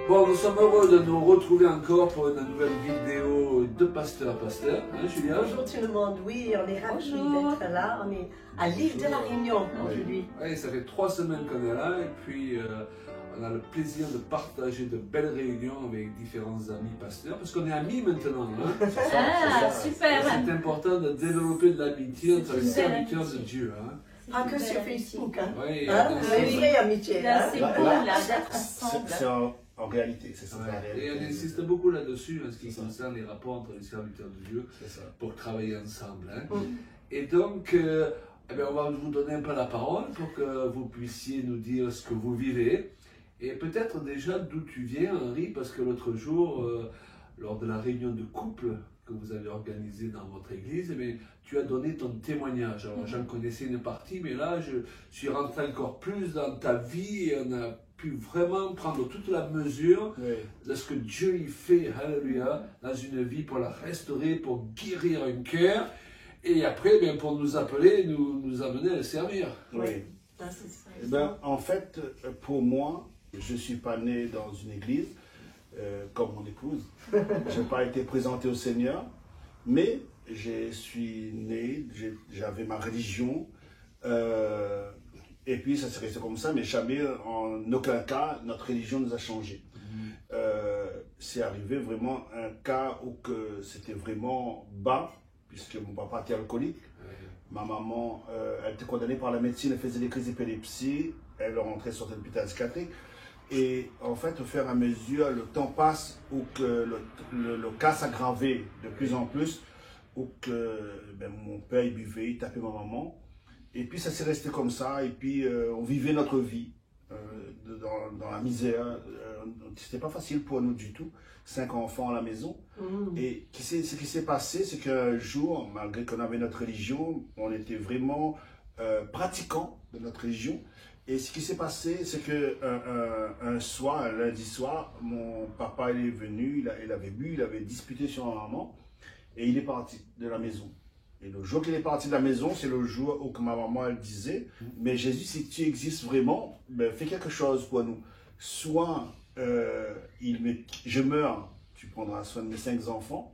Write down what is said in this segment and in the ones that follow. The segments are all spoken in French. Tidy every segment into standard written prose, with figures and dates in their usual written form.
Bon, nous sommes heureux de nous retrouver encore pour une nouvelle vidéo de Pasteur à Pasteur. Hein, Julia? Bonjour tout le monde, oui, on est ravis d'être là. On est à l'île de la Réunion aujourd'hui. Oui, ça fait 3 semaines qu'on est là et puis on a le plaisir de partager de belles réunions avec différents amis pasteurs parce qu'on est amis maintenant. Hein. Super. C'est important de développer de l'amitié entre les serviteurs de Dieu. Hein. Pas que sur Facebook, hein. Oui, Une vraie amitié. Là, Hein. c'est beau, là, d'être ensemble. C'est en réalité, c'est ça. Ouais. Et on insiste beaucoup là-dessus en ce qui concerne les rapports entre les serviteurs de Dieu pour travailler ensemble. Hein. Et donc, eh bien, on va vous donner un peu la parole pour que vous puissiez nous dire ce que vous vivez. Et peut-être déjà d'où tu viens, Henri, parce que l'autre jour, lors de la réunion de couple que vous avez organisée dans votre église, eh bien, tu as donné ton témoignage. Alors, j'en connaissais une partie, mais là, je suis rentré encore plus dans ta vie et on a pu vraiment prendre toute la mesure de ce que Dieu y fait, alléluia, dans une vie pour la restaurer, pour guérir un cœur, et après, bien, pour nous appeler, nous amener à le servir. Oui. Eh ben, en fait, pour moi, je ne suis pas né dans une église, comme mon épouse. Je n'ai pas été présenté au Seigneur, mais je suis né, j'avais ma religion, et puis ça s'est resté comme ça, mais jamais, en aucun cas, notre religion nous a changé. C'est arrivé vraiment un cas où c'était vraiment bas, puisque mon papa était alcoolique. Ma maman, elle était condamnée par la médecine, elle faisait des crises d'épilepsie, elle est rentrée sur l'hôpital psychiatrique. Et en fait, au fur et à mesure, le temps passe, où que le cas s'aggravait de plus en plus, où que mon père il buvait, il tapait ma maman. Et puis ça s'est resté comme ça, et puis on vivait notre vie dans la misère. C'était pas facile pour nous du tout, 5 enfants à la maison. Et ce qui s'est passé, c'est qu'un jour, malgré qu'on avait notre religion, on était vraiment pratiquants de notre religion. Et ce qui s'est passé, c'est qu'un soir, un lundi soir, mon papa il est venu, il avait bu, il avait disputé sur ma maman, et il est parti de la maison. Et le jour qu'il est parti de la maison, c'est le jour où ma maman elle disait, mais Jésus, si tu existes vraiment, ben, fais quelque chose pour nous. Soit je meurs, tu prendras soin de mes 5 enfants,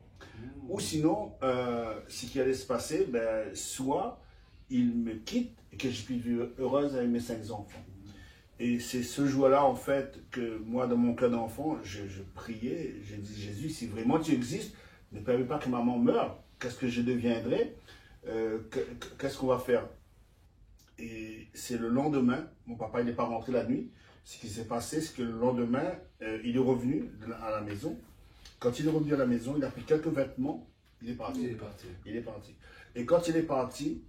ou sinon, ce qui allait se passer, ben, soit il me quitte et que je puisse vivre heureuse avec mes 5 enfants. Et c'est ce jour-là, en fait, que moi, dans mon cœur d'enfant, je priais, j'ai dit, Jésus, si vraiment tu existes, ne permets pas que maman meure. Qu'est-ce que je deviendrai? Qu'est-ce qu'on va faire? Et c'est le lendemain, mon papa il n'est pas rentré la nuit. Ce qui s'est passé, c'est que le lendemain, il est revenu à la maison. Quand il est revenu à la maison, il a pris quelques vêtements, il est parti. Il est parti. Et quand il est parti,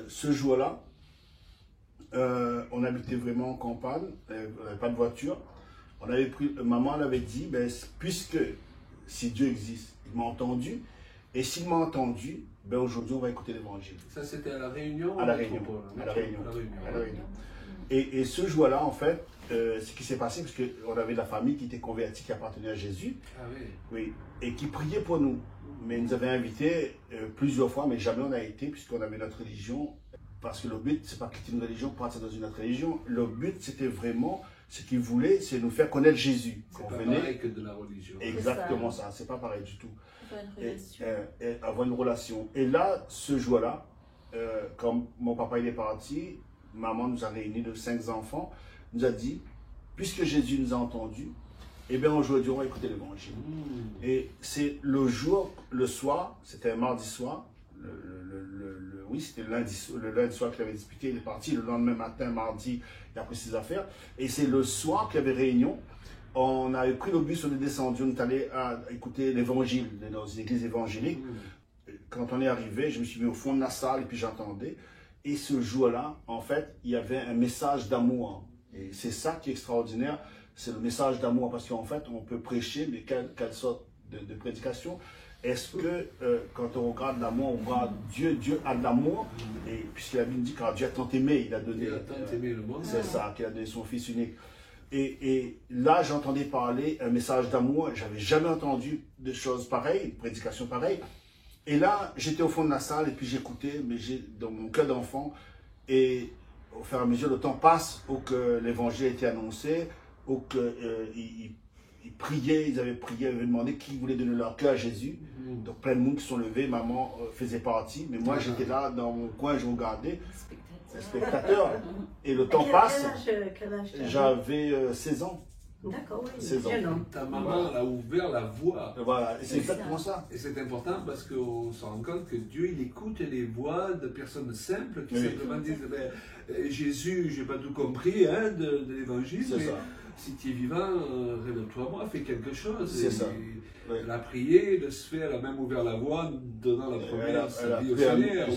ce jour-là, on habitait vraiment en campagne, on n'avait pas de voiture. Maman elle avait dit, ben, puisque si Dieu existe, il m'a entendu. Et s'il m'a entendu, ben aujourd'hui on va écouter l'évangile. Ça c'était à la Réunion? À la Réunion. À la Réunion. Et ce jour-là, en fait, ce qui s'est passé, parce qu'on avait de la famille qui était convertie, qui appartenait à Jésus. Ah oui. Oui. Et qui priait pour nous. Mais ils nous avaient invités plusieurs fois, mais jamais on a été, puisqu'on avait notre religion. Parce que le but, c'est pas quitter une religion pour partir dans une autre religion. Le but, c'était vraiment, ce qu'ils voulaient, c'est nous faire connaître Jésus. C'est pas pareil que de la religion. Exactement ça, c'est pas pareil du tout. Et avoir une relation. Et là, ce jour-là, quand mon papa il est parti, maman nous a réunis de 5 enfants, nous a dit, puisque Jésus nous a entendus, eh bien aujourd'hui on va écouter l'évangile. Et c'est le jour, le soir, c'était un mardi soir, oui, c'était le lundi soir qu'il avait disputé, il est parti, le lendemain matin, mardi, il a pris ses affaires, et c'est le soir qu'il y avait réunion. On avait pris le bus, on est descendu, on est allé écouter l'évangile dans une église évangélique. Quand on est arrivé, je me suis mis au fond de la salle et puis j'entendais. Et ce jour-là, en fait, il y avait un message d'amour. Et c'est ça qui est extraordinaire, c'est le message d'amour. Parce qu'en fait, on peut prêcher, mais quelle sorte de prédication? Est-ce que quand on regarde l'amour, on voit Dieu a de l'amour? Et puisque la Bible dit quand Dieu a tant aimé, il a donné. Il a tant aimé le monde. C'est ça, qu'il a donné son Fils unique. Et là, j'entendais parler un message d'amour. J'avais jamais entendu de choses pareilles, une prédication pareille. Et là, j'étais au fond de la salle et puis j'écoutais, mais j'ai dans mon cœur d'enfant. Et au fur et à mesure, le temps passe, où que l'évangile a été annoncé, où que ils priaient, ils avaient prié, ils avaient demandé qui voulait donner leur cœur à Jésus. Donc plein de monde qui sont levés, maman faisait partie, mais moi j'étais là dans mon coin, je regardais, spectateur. Et le temps passe, Quel âge j'avais 16 ans. D'accord, oui. 16 ans. Jeune homme. Ta maman a ouvert la voie. Voilà, et c'est exactement ça. Et c'est important parce qu'on se rend compte que Dieu, il écoute les voix de personnes simples qui simplement disent Jésus, j'ai pas tout compris hein, de l'évangile, mais ça. si tu es vivant, révèle-toi moi, fais quelque chose. C'est ça. Elle a prié, le Sphère, elle a même ouvert la voie, donnant la première sa vie au Seigneur.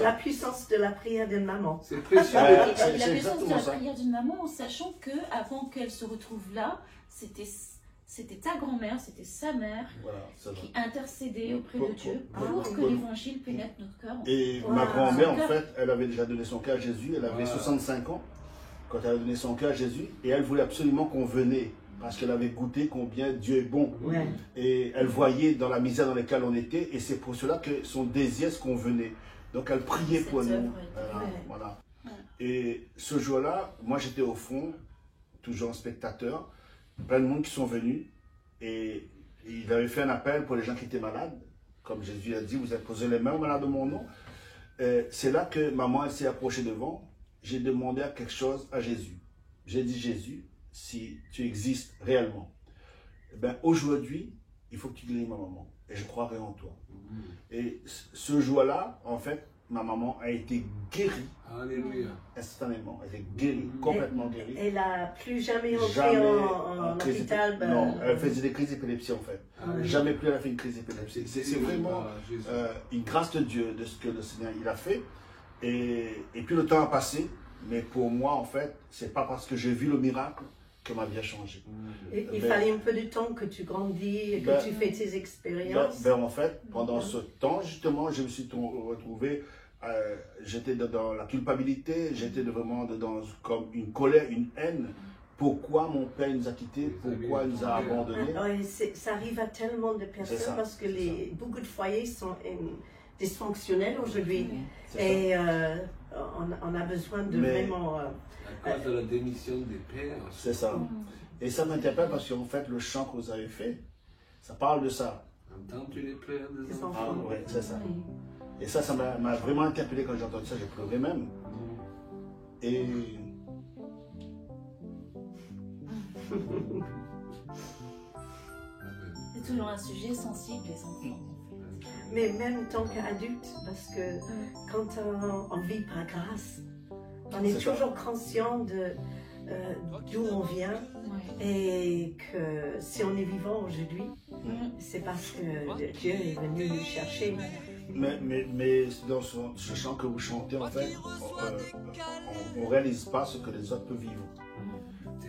La puissance de la prière d'une maman. C'est précieux. La puissance de la prière d'une maman, en sachant qu'avant qu'elle se retrouve là, c'était ta grand-mère, c'était sa mère qui intercédait auprès de Dieu pour que l'évangile pénètre notre cœur. Et ma grand-mère, en fait, elle avait déjà donné son cœur à Jésus, elle avait 65 ans quand elle a donné son cœur à Jésus, et elle voulait absolument qu'on venait. Parce qu'elle avait goûté combien Dieu est bon. Ouais. Et elle voyait dans la misère dans laquelle on était. Et c'est pour cela que son désir, c'est qu'on venait. Donc elle priait pour nous. Voilà. Et ce jour-là, moi j'étais au fond, toujours en spectateur. Plein de monde qui sont venus. Et il avait fait un appel pour les gens qui étaient malades. Comme Jésus a dit, vous avez posé les mains aux malades de mon nom. C'est là que maman elle s'est approchée devant. J'ai demandé quelque chose à Jésus. J'ai dit, Jésus, si tu existes réellement, eh ben aujourd'hui, il faut que tu guéris ma maman. Et je croirai en toi. Et ce jour-là, en fait, ma maman a été guérie. Alléluia. Instantanément. Elle est guérie, complètement guérie. Elle n'a plus jamais rentré en hôpital. Non, elle faisait des crises d'épilepsie en fait. Jamais plus elle a fait une crise d'épilepsie. C'est vraiment une grâce de Dieu, de ce que le Seigneur il a fait. Et puis le temps a passé. Mais pour moi, en fait, c'est pas parce que j'ai vu le miracle que ma vie a changé. Il fallait un peu de temps que tu grandis, que tu fais tes expériences. En fait, pendant ce temps, justement, je me suis retrouvé, j'étais dans la culpabilité, j'étais vraiment dans comme une colère, une haine. Pourquoi mon père nous a quittés? Pourquoi il nous a abandonnés? Ça arrive à tellement de personnes parce que beaucoup de foyers sont dysfonctionnels aujourd'hui. Et on a besoin de vraiment... à cause de la démission des pères. C'est ça. Et ça m'interpelle parce qu'en fait, le chant que vous avez fait, ça parle de ça. Entends-tu les pleurs des enfants? Oui, c'est ça. Et ça m'a vraiment interpellé quand j'ai entendu ça, j'ai pleuré même. Et... C'est toujours un sujet sensible, les enfants. Mais même tant qu'adulte, parce que quand on vit par grâce, on est toujours conscient d'où on vient et que si on est vivant aujourd'hui, c'est parce que Dieu est venu nous chercher. Mais dans ce chant que vous chantez, en fait, on ne réalise pas ce que les autres peuvent vivre.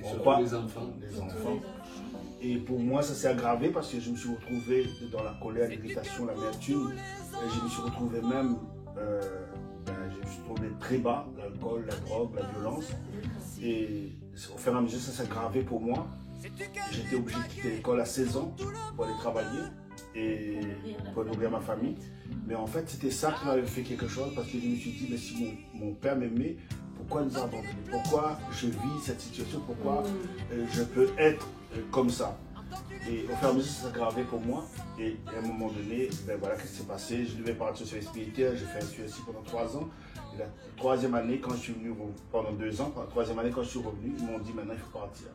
On croit les enfants. Et pour moi, ça s'est aggravé parce que je me suis retrouvé dans la colère, l'irritation, l'amertume. Je me suis retrouvé même, je me suis trouvé très bas, l'alcool, la drogue, la violence. Et au fur et à mesure, ça s'est aggravé pour moi. J'étais obligé de quitter l'école à 16 ans pour aller travailler et pour nourrir ma famille. Mais en fait, c'était ça qui m'avait fait quelque chose parce que je me suis dit, mais si mon père m'aimait, pourquoi nous abandonner? Pourquoi je vis cette situation? Pourquoi je peux être comme ça? Et au fur et à mesure, ça s'est aggravé pour moi. Et à un moment donné, voilà ce qui s'est passé. Je devais partir sur les spirituels. J'ai fait un CESI pendant 3 ans. Et la troisième année, quand je suis venu, pendant 2 ans, la troisième année, quand je suis revenu, ils m'ont dit maintenant il faut partir.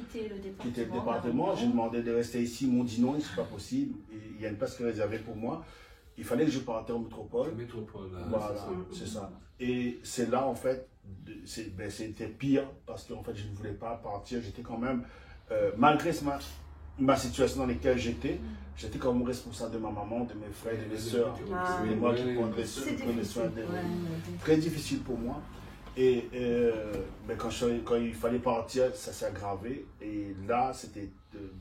Quitter le département. J'ai demandé de rester ici. Ils m'ont dit non, c'est pas possible. Et il y a une place qui est réservée pour moi. Il fallait que je parte en métropole. Voilà, c'est ça. Et c'est là, en fait, c'était pire parce qu'en fait, je ne voulais pas partir. J'étais quand même, malgré ma situation dans laquelle j'étais quand même responsable de ma maman, de mes frères, de mes soeurs. C'était moi qui prenais soin d'elle. Très difficile pour moi. Et quand il fallait partir, ça s'est aggravé. Et là, c'était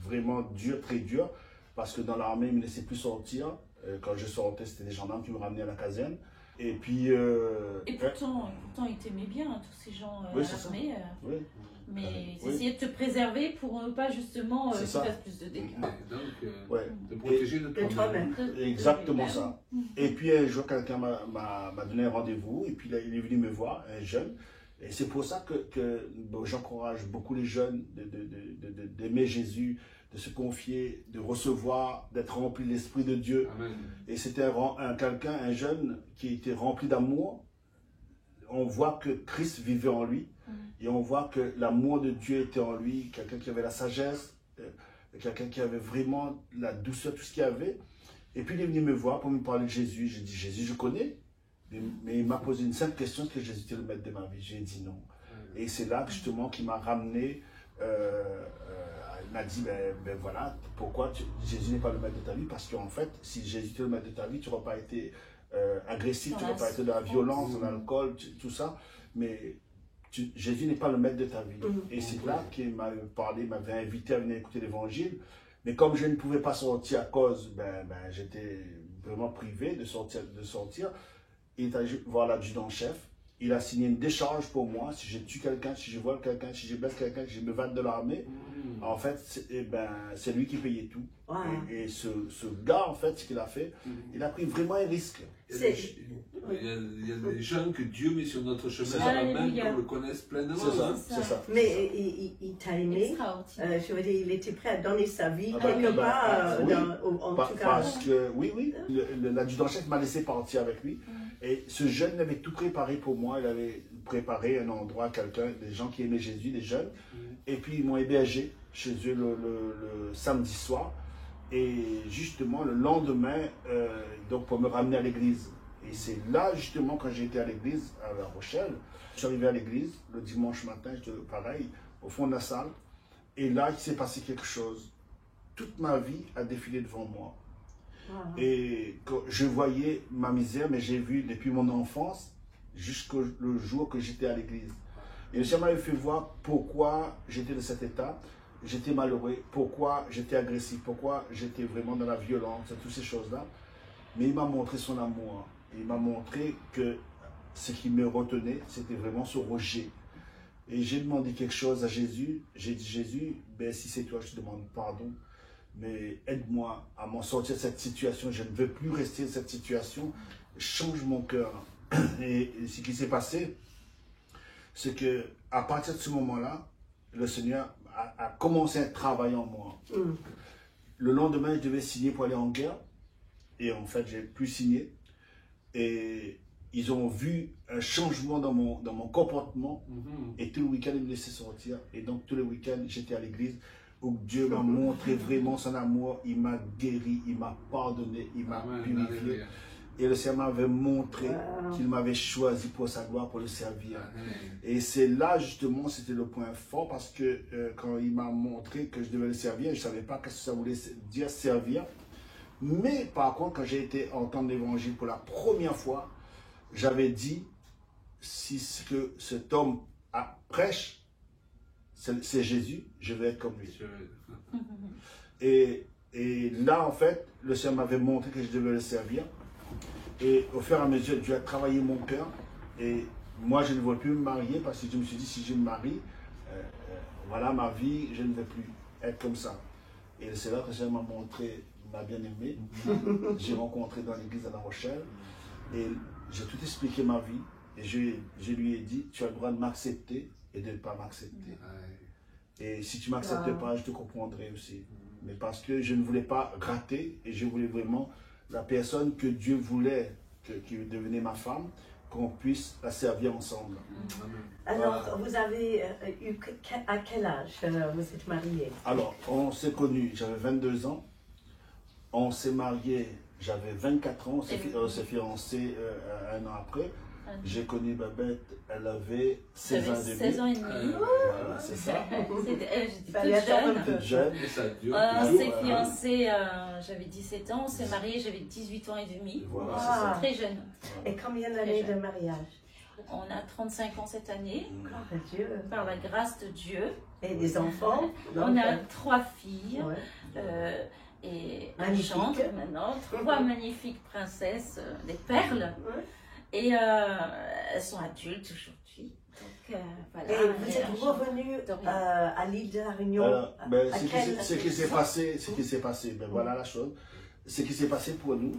vraiment dur, très dur. Parce que dans l'armée, ils ne me laissaient plus sortir. Quand je sortais, c'était des gendarmes qui me ramenaient à la caserne. Et puis... Et pourtant, ils t'aimaient bien, tous ces gens armés. Mais ils essayaient de te préserver pour ne pas justement que tu fasses plus de dégâts. Donc, de protéger de toi-même. Exactement ça. Et puis un jour, quelqu'un m'a donné un rendez-vous. Et puis là, il est venu me voir, un jeune. Et c'est pour ça que bon, j'encourage beaucoup les jeunes d'aimer Jésus, de se confier, de recevoir, d'être rempli de l'Esprit de Dieu. Amen. Et c'était un jeune qui était rempli d'amour. On voit que Christ vivait en lui. Et on voit que l'amour de Dieu était en lui. Quelqu'un qui avait la sagesse, quelqu'un qui avait vraiment la douceur, tout ce qu'il y avait. Et puis il est venu me voir pour me parler de Jésus. J'ai dit, Jésus, je connais. Mais il m'a posé une simple question, est-ce que Jésus était le maître de ma vie? J'ai dit non. Et c'est là justement qu'il m'a ramené. Il m'a dit, ben voilà, pourquoi Jésus n'est pas le maître de ta vie? Parce qu'en fait, si Jésus était le maître de ta vie, tu n'aurais pas été agressif, tu n'aurais pas été dans la violence, dans l'alcool, tout ça. Mais Jésus n'est pas le maître de ta vie. Et c'est là qu'il m'a parlé, il m'avait invité à venir écouter l'évangile. Mais comme je ne pouvais pas sortir à cause, j'étais vraiment privé de sortir. Il est allé voir l'adjudant-chef. Il a signé une décharge pour moi. Si je tue quelqu'un, si je vole quelqu'un, si je blesse quelqu'un, si je me vade de l'armée, en fait, c'est lui qui payait tout. Wow. Et ce gars, en fait, ce qu'il a fait, il a pris vraiment un risque. Il y a des jeunes que Dieu met sur notre chemin, même qu'on le connaisse pleinement. C'est ça. Mais il t'a aimé. Je veux dire, il était prêt à donner sa vie quelque part. Parce que, oui, l'adjudant-chef m'a laissé partir avec lui. Et ce jeune avait tout préparé pour moi. Il avait préparé un endroit, des gens qui aimaient Jésus, des jeunes. Et puis ils m'ont hébergé chez eux le samedi soir. Et justement, le lendemain, donc pour me ramener à l'église. Et c'est là, justement, quand j'ai été à l'église, à La Rochelle, je suis arrivé à l'église le dimanche matin, j'étais pareil, au fond de la salle. Et là, il s'est passé quelque chose. Toute ma vie a défilé devant moi. Et je voyais ma misère, mais j'ai vu depuis mon enfance jusqu'au jour que j'étais à l'église. Et le Seigneur m'avait fait voir pourquoi j'étais de cet état, j'étais malheureux, pourquoi j'étais agressif, pourquoi j'étais vraiment dans la violence, toutes ces choses-là. Mais il m'a montré son amour. Il m'a montré que ce qui me retenait, c'était vraiment ce rejet. Et j'ai demandé quelque chose à Jésus. J'ai dit, Jésus, si c'est toi, je te demande pardon. Mais aide-moi à m'en sortir de cette situation. Je ne veux plus rester dans cette situation. Change mon cœur. Et ce qui s'est passé, c'est que à partir de ce moment-là, le Seigneur a commencé à travailler en moi. Le lendemain, je devais signer pour aller en guerre. Et en fait, j'ai pu signer. Et ils ont vu un changement dans mon comportement. Et tout le week-end, ils me laissaient sortir. Et donc, tous les week-ends, j'étais à l'église où Dieu m'a montré vraiment son amour. Il m'a guéri, il m'a pardonné, il m'a purifié. Et le Seigneur m'avait montré qu'il m'avait choisi pour sa gloire, pour le servir. Et c'est là, justement, c'était le point fort. Parce que quand il m'a montré que je devais le servir, je ne savais pas ce que ça voulait dire servir. Mais par contre, quand j'ai été entendre l'évangile pour la première fois, j'avais dit, si ce que cet homme prêche, c'est Jésus, je vais être comme lui. Et là, en fait, le Seigneur m'avait montré que je devais le servir. Et au fur et à mesure, Dieu a travaillé mon cœur. Et moi, je ne veux plus me marier parce que je me suis dit, si je me marie, voilà ma vie, je ne vais plus être comme ça. Et c'est là que le Seigneur m'a montré ma bien-aimée. J'ai rencontré dans l'église à La Rochelle. Et j'ai tout expliqué ma vie. Et je lui ai dit, tu as le droit de m'accepter et de ne pas m'accepter. Et si tu ne m'acceptes pas, je te comprendrai aussi. Mais parce que je ne voulais pas rater et je voulais vraiment la personne que Dieu voulait, qui devenait ma femme, qu'on puisse la servir ensemble. Alors, vous avez eu à quel âge vous êtes mariés? Alors, on s'est connus, j'avais 22 ans. On s'est mariés, j'avais 24 ans. On s'est fiancés un an après. J'ai connu Babette, elle avait 16 ans et demi. 16 ans et demi. Voilà, c'est ça. J'étais toute jeune. On s'est fiancés, j'avais 17 ans. On s'est mariés, j'avais 18 ans et demi. Voilà, c'est ça. Très jeune. Et combien d'années de mariage? On a 35 ans cette année. Dieu. Par la grâce de Dieu. Et des enfants? On a 3 filles. Et un gendre maintenant. 3 magnifiques princesses, des perles. Et elles sont adultes aujourd'hui. Donc, voilà. Et vous êtes revenu à l'île de la Réunion? Alors, ce qui s'est passé, voilà la chose. Ce qui s'est passé pour nous,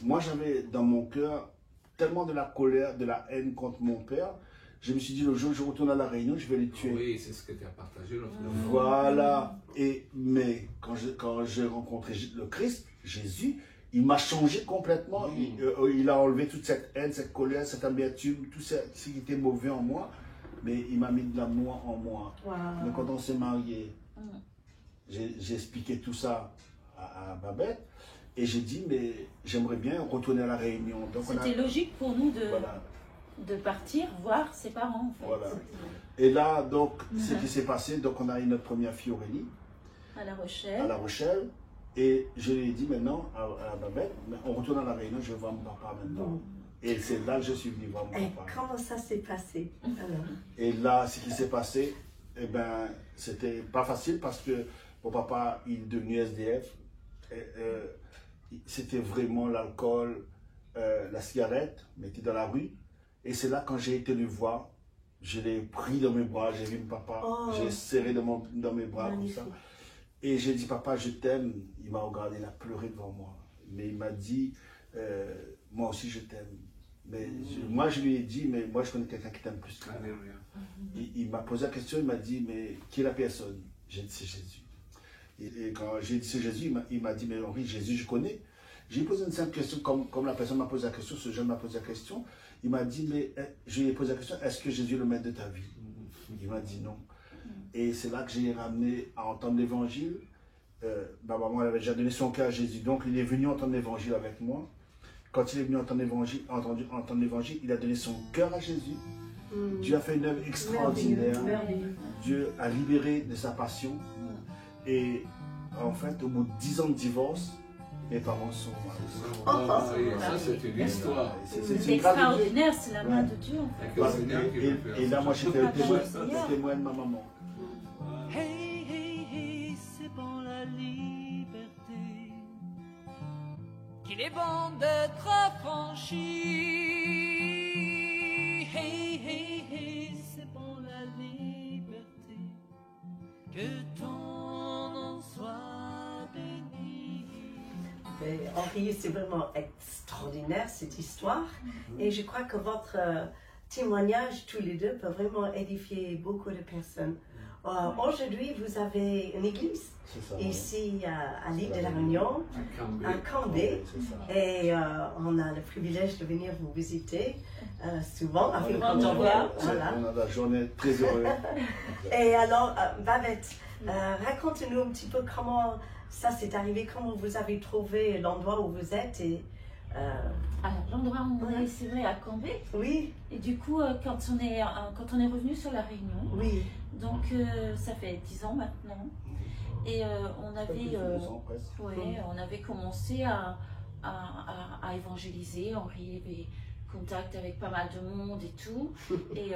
moi j'avais dans mon cœur tellement de la colère, de la haine contre mon père. je me suis dit, le jour où je retourne à La Réunion, je vais les tuer. Oui, c'est ce que tu as partagé l'autre fois. Voilà. Mais quand j'ai rencontré le Christ, Jésus, il m'a changé complètement. Il a enlevé toute cette haine, cette colère, cette amertume, tout ce qui était mauvais en moi. Mais il m'a mis de l'amour en moi. Mais quand on s'est mariés, j'ai expliqué tout ça à Babette. Et j'ai dit, mais j'aimerais bien retourner à La Réunion. C'était logique pour nous de partir voir ses parents. En fait. Voilà. Et là, donc, ce qui s'est passé, donc on a eu notre première fille Aurélie. À La Rochelle. À La Rochelle. Et je lui ai dit maintenant à Babette, on retourne à La Réunion, je vais voir mon papa maintenant. Et c'est là que je suis venu voir mon papa. Et comment ça s'est passé alors? Et là, ce qui s'est passé, eh ben, c'était pas facile parce que mon papa, il est devenu SDF. C'était vraiment l'alcool, la cigarette, mais il était dans la rue. Et c'est là, quand j'ai été le voir, je l'ai pris dans mes bras, j'ai vu mon papa, j'ai serré dans mes bras comme ça. Et j'ai dit, papa, je t'aime. Il m'a regardé, il a pleuré devant moi. Mais il m'a dit, moi aussi je t'aime. Mais moi je lui ai dit, mais moi je connais quelqu'un qui t'aime plus que moi. Il m'a posé la question, il m'a dit, mais qui est la personne? J'ai dit, c'est Jésus. Et quand j'ai dit c'est Jésus, il m'a dit, mais Henri, Jésus, je connais. J'ai posé une simple question, comme la personne m'a posé la question, ce jeune m'a posé la question. Il m'a dit, mais je lui ai posé la question, est-ce que Jésus est le maître de ta vie? Il m'a dit non. Et c'est là que j'ai ramené à entendre l'évangile. Ma maman avait déjà donné son cœur à Jésus, donc il est venu entendre l'évangile avec moi. Quand il est venu entendre l'évangile, il a donné son cœur à Jésus. Dieu a fait une œuvre extraordinaire. Dieu a libéré de sa passion. Et en fait, au bout de 10 ans de divorce, mes parents sont mariés. Ça, c'est une histoire. C'est extraordinaire, c'est la main de Dieu. En fait. Et là, moi, j'étais le témoin de ma maman. Hey, hey, hey, c'est pour la liberté qu'il est bon d'être affranchi. Hey, hey, hey, c'est pour la liberté que ton nom soit béni. Henri, c'est vraiment extraordinaire cette histoire. Et je crois que votre témoignage, tous les deux, peut vraiment édifier beaucoup de personnes. Aujourd'hui, vous avez une église ici à l'île de la Réunion, à Cambé, et on a le privilège de venir vous visiter souvent avec quand on vient. Voilà. On a la journée très heureuse. Et alors, Babette, raconte-nous un petit peu comment ça s'est arrivé, comment vous avez trouvé l'endroit où vous êtes. Alors, l'endroit où on est, c'est vrai, à Cambé. Oui. Et du coup, quand on est revenu sur La Réunion, oui. Donc ça fait 10 ans maintenant. Et on avait commencé à évangéliser. Henri avait contact avec pas mal de monde et tout. Et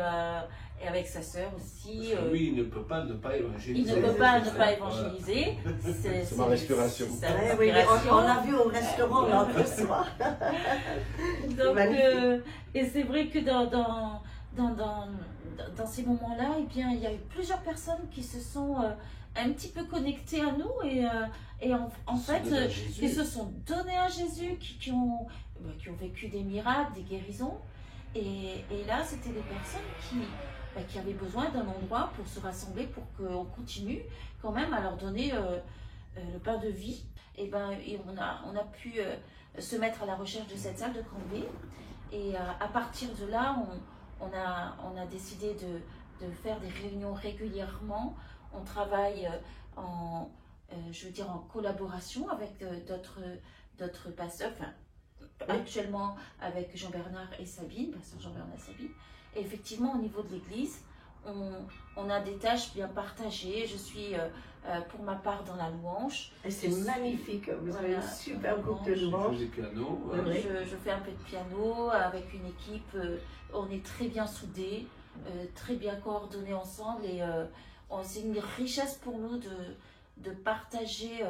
avec sa sœur aussi. Lui, il ne peut pas ne pas évangéliser. Il ne peut pas ne pas évangéliser. C'est ma respiration. Oui, on l'a vu au restaurant l'autre soir. Donc, et c'est vrai que dans ces moments-là, eh bien, il y a eu plusieurs personnes qui se sont un petit peu connectées à nous et en fait, qui se sont données à Jésus, qui ont vécu des miracles, des guérisons. Et là, c'était des personnes qui avaient besoin d'un endroit pour se rassembler, pour qu'on continue quand même à leur donner le pain de vie. Et on a pu se mettre à la recherche de cette salle de Cambé. Et à partir de là, on a décidé de faire des réunions régulièrement. On travaille en collaboration avec d'autres pasteurs, actuellement avec Jean-Bernard et Sabine, pasteur Jean-Bernard et Sabine. Et effectivement, au niveau de l'église, on a des tâches bien partagées. Je suis pour ma part dans la louange. Et c'est magnifique, vous avez un super groupe de louange. Je fais un peu de piano avec une équipe. On est très bien soudés, très bien coordonnés ensemble. Et c'est une richesse pour nous de partager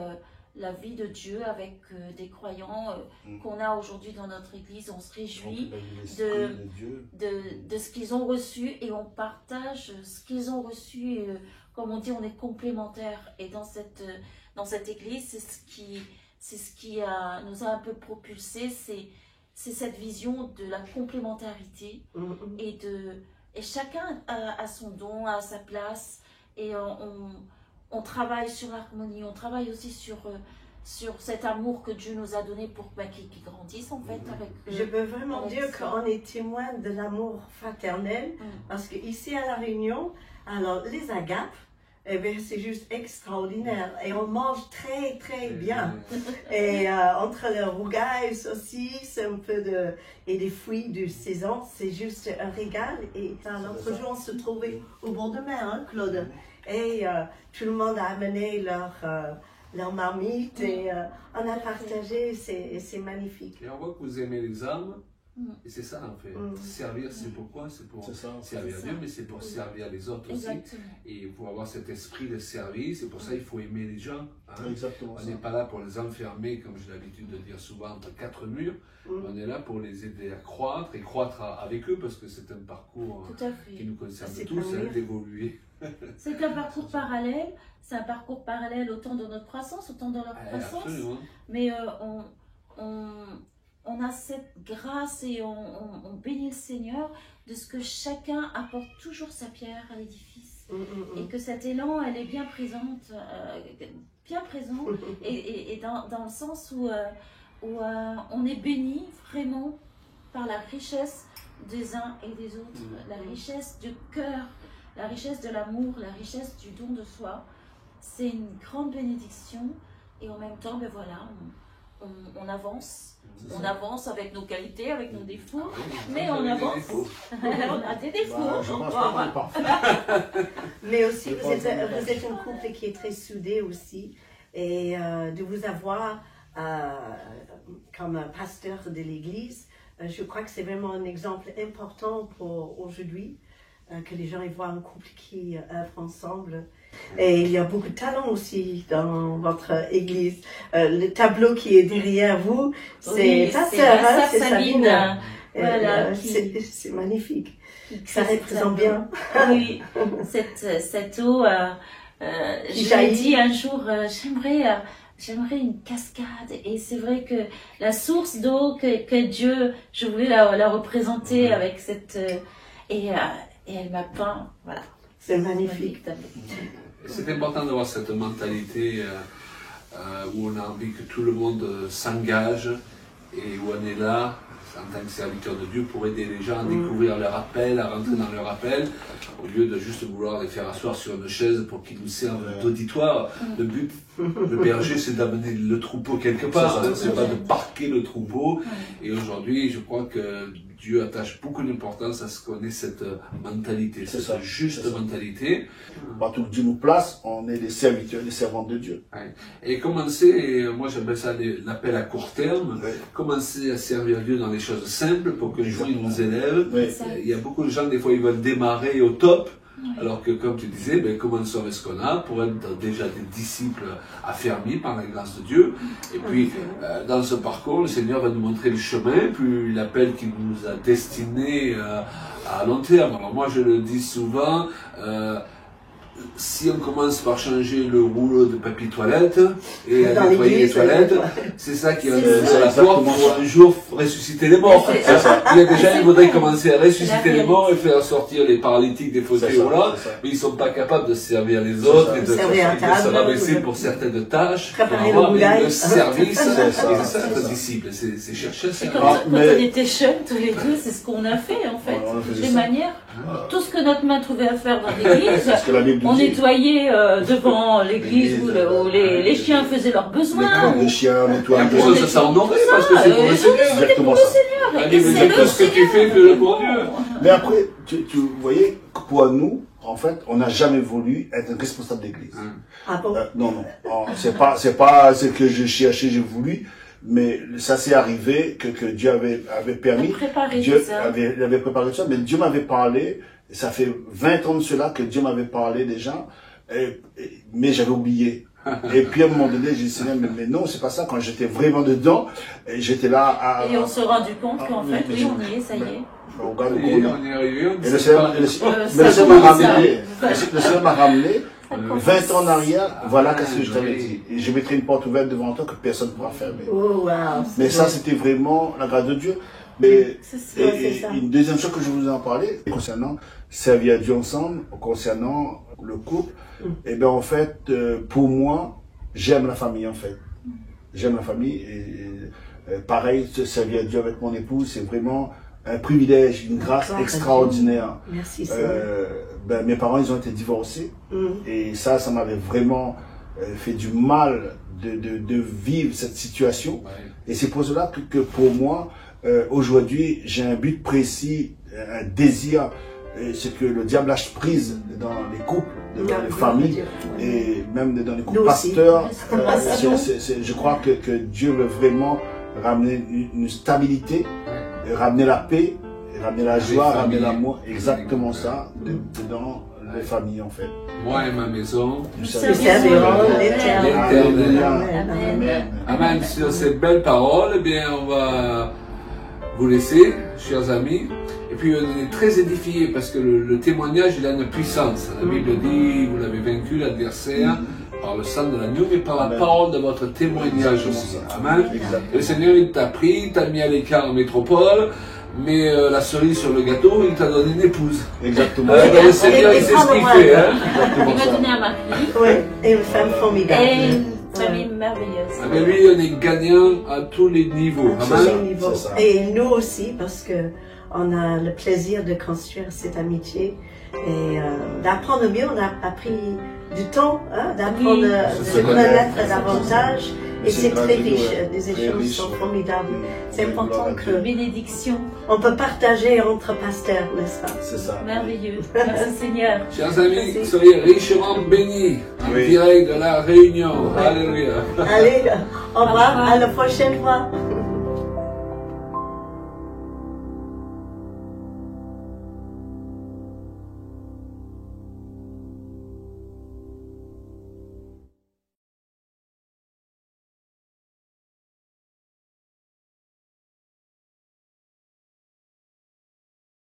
la vie de Dieu avec des croyants qu'on a aujourd'hui dans notre église. On se réjouit de ce qu'ils ont reçu et on partage ce qu'ils ont reçu. Et, comme on dit, on est complémentaires. Et dans cette église, c'est ce qui nous a un peu propulsés. C'est cette vision de la complémentarité et Et chacun a son don, a sa place. Et on travaille sur l'harmonie, on travaille aussi sur cet amour que Dieu nous a donné pour qu'ils grandissent en fait. Je peux vraiment dire qu'on est témoin de l'amour fraternel, parce qu'ici à La Réunion, alors les agapes, eh bien, c'est juste extraordinaire et on mange très très bien. Et entre les rougailles, saucisses, un peu et des fruits de saison, c'est juste un régal. Et l'autre jour, on se trouvait au bord de mer, hein, Claude. Et tout le monde a amené leur marmite et on a partagé, c'est magnifique. Et on voit que vous aimez les âmes. Et c'est ça en fait. Servir, c'est pourquoi? C'est pour servir Dieu, mais c'est pour servir les autres aussi. Et pour avoir cet esprit de service, c'est pour ça qu'il faut aimer les gens. Hein. On n'est pas là pour les enfermer, comme j'ai l'habitude de dire souvent, entre quatre murs. On est là pour les aider à croître et croître avec eux, parce que c'est un parcours qui nous concerne tous, d'évoluer. C'est un parcours parallèle. C'est un parcours parallèle autant de notre croissance, autant de leur croissance. Absolument. Mais on a cette grâce et on bénit le Seigneur de ce que chacun apporte toujours sa pierre à l'édifice. Et que cet élan, elle est bien présente, et dans le sens où on est béni vraiment par la richesse des uns et des autres, la richesse du cœur, la richesse de l'amour, la richesse du don de soi. C'est une grande bénédiction et en même temps, ben voilà, on avance. On avance avec nos qualités, avec nos défauts, mais on avance. On a des défauts. Mais aussi, vous êtes un couple qui est très soudé aussi. Et de vous avoir comme pasteur de l'Église, je crois que c'est vraiment un exemple important pour aujourd'hui, que les gens y voient un couple qui œuvre ensemble. Et il y a beaucoup de talent aussi dans votre église. Le tableau qui est derrière vous, c'est ta sœur, c'est Sabine. Voilà, c'est magnifique. Ça représente bien. Oui, cette eau, je l'ai dit un jour, j'aimerais une cascade. Et c'est vrai que la source d'eau que Dieu, je voulais la représenter avec cette... et elle m'a peint, voilà. C'est magnifique. C'est important d'avoir cette mentalité où on a envie que tout le monde s'engage et où on est là en tant que serviteur de Dieu pour aider les gens à découvrir leur appel, à rentrer dans leur appel, au lieu de juste vouloir les faire asseoir sur une chaise pour qu'ils nous servent d'auditoire. Le but, le berger, c'est d'amener le troupeau quelque part, c'est pas de parquer le troupeau. Et aujourd'hui, je crois que Dieu attache beaucoup d'importance à ce qu'on ait cette mentalité, cette juste mentalité. Partout où Dieu nous place, on est des serviteurs, des servantes de Dieu. Et commencer, moi j'appelle ça l'appel à court terme, commencer à servir Dieu dans les choses simples pour que les gens nous élèvent. Il y a beaucoup de gens, des fois, ils veulent démarrer au top. Alors que, comme tu disais, commençons avec ce qu'on a pour être déjà des disciples affermis par la grâce de Dieu. Et puis, dans ce parcours, le Seigneur va nous montrer le chemin, puis l'appel qu'il nous a destiné à long terme. Alors moi, je le dis souvent, si on commence par changer le rouleau de papier toilette et à nettoyer les toilettes, c'est ça qui va nous ouvrir la porte pour un jour ressusciter les morts. Il y a des gens qui voudraient commencer à ressusciter les morts et faire sortir les paralytiques des fauteuils roulants, mais ils ne sont pas capables de servir les autres et de se rabaisser pour certaines tâches. Le service, c'est ça être disciple, c'est chercher ça. Quand on était jeunes tous les deux, c'est ce qu'on a fait en fait. Des manières, tout ce que notre main trouvait à faire dans l'église, on nettoyait devant l'église où les chiens faisaient leurs besoins. Les chiens nettoient. Ça s'est honoré parce que c'est pour le Seigneur. Exactement ça. C'est tout ce que tu fais pour Dieu. Mais après, tu voyez, pour nous, en fait, on n'a jamais voulu être un responsable d'église. Ah bon? Non. C'est pas ce que je cherchais, j'ai voulu. Mais ça s'est arrivé que Dieu avait permis. Dieu avait préparé tout ça. Mais Dieu m'avait parlé. Ça fait 20 ans de cela que Dieu m'avait parlé déjà, mais j'avais oublié. Et puis à un moment donné, j'ai dit, Seigneur, mais non, c'est pas ça. Quand j'étais vraiment dedans, j'étais là à... Et on s'est rendu compte qu'en fait, oui, on y est, ça y est. On est arrivé. Et le Seigneur m'a ramené 20 ans en arrière, voilà qu'est-ce que je t'avais dit. Et je mettrai une porte ouverte devant toi que personne ne pourra fermer. Oh, wow, mais ça, c'était vraiment la grâce de Dieu. Mais ça. Une deuxième chose que je vous en parlais, concernant servir à Dieu ensemble, concernant le couple, et bien en fait, pour moi, j'aime la famille en fait. J'aime la famille et pareil, se servir à Dieu avec mon épouse, c'est vraiment un privilège, une grâce extraordinaire. Merci. Mes parents, ils ont été divorcés et ça m'avait vraiment fait du mal de vivre cette situation. Ouais. Et c'est pour cela que pour moi, aujourd'hui, j'ai un but précis, un désir, c'est que le diable lâche prise dans les couples, dans les familles, et même dans les couples pasteurs. Je crois que Dieu veut vraiment ramener une stabilité, ramener la paix, ramener la joie, ramener l'amour, exactement ça, dans les familles en fait. Moi et ma maison, nous servirons l'Éternel. Amen. Sur ces belles paroles, eh bien, on va vous laisser, chers amis. Et puis, on est très édifiés parce que le témoignage, il a une puissance. La Bible dit, vous l'avez vaincu, l'adversaire, par le sang de l'agneau, mais par la parole de votre témoignage aussi. Amen. Le Seigneur, il t'a pris, il t'a mis à l'écart en métropole. Mais la cerise sur le gâteau, il t'a donné une épouse. Exactement. Le Seigneur, il sait ce qu'il fait. Hein. Il m'a donné un mari. Oui, et une femme formidable. Et une famille merveilleuse. Ah, mais lui, on est gagnant à tous les niveaux. Et nous aussi, parce que on a le plaisir de construire cette amitié et d'apprendre mieux. On a pris du temps d'apprendre, de se connaître davantage. Et c'est très riche, les échanges sont formidables. C'est important que bénédiction. On peut partager entre pasteurs, n'est-ce pas? C'est ça. Merveilleux. Merci Seigneur. Chers amis, soyez richement bénis en direct de la Réunion. Alléluia. Allez, au revoir, à la prochaine fois.